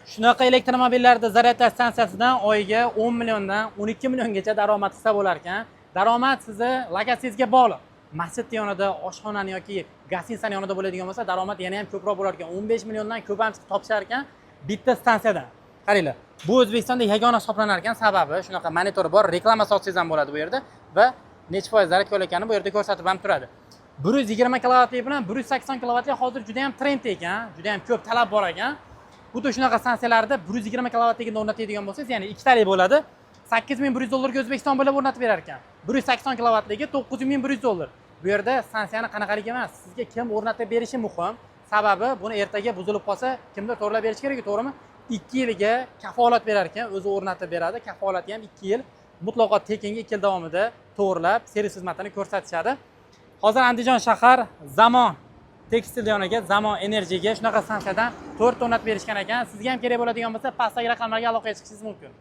Shunaqa elektromobillarda zaryadlash stansiyasidan oyiga 10 milliondan 12 milliongacha daromad qilsa bo'lar ekan. Daromad sizni lokatsiyangizga bog'liq. Masjid yonida, oshxonani yoki gostinitsani yonida bo'ladigan bo'lsa, daromad yana ham ko'proq bo'lar ekan. 15 milliondan ko'p ham topishar ekan bitta stansiyadan. Qaranglar, bu O'zbekistonda yagona hisoblanar ekan. Sababi shunaqa monitor bor, reklama sotsangiz ham bo'ladi bu yerda va necha foiz zaryad qilayotganini bu yerda ko'rsatib ham turadi. 120 kilovatlik bilan 180 kilovatlik hozir juda ham trend ekan, juda ham ko'p talab bor ekan. Xuddi shunaqa stansiyalarda 120 kilovatligini o'rnatadigan bo'lsangiz, ya'ni ikkitalik bo'ladi. 8100 dollarga O'zbekiston bo'ylab o'rnatib berar ekan. 180 kilovatligi 9100 dollar. Bu yerda stansiyani qanaqaligi emas, sizga kim o'rnatib berishi muhim. Sababi buni ertaga buzilib qolsa, kimdir to'g'rilab berishi kerak, to'g'rimi? 2 yilga kafolat berar ekan, o'zi o'rnatib beradi. Kafolati ham 2 yil, mutlaqo tekinga 2 yil davomida to'g'rilab servis xizmatini ko'rsatishadi. Hozir Andijon shahar Zamon tekstil yoniga, Zamon energiyaga shunaqa stansiyadan 4 o'rnatib berishgan ekan. Sizga ham kerak bo'ladigan bo'lsa, pastdagi raqamlarga aloqaga chiqishingiz mumkin.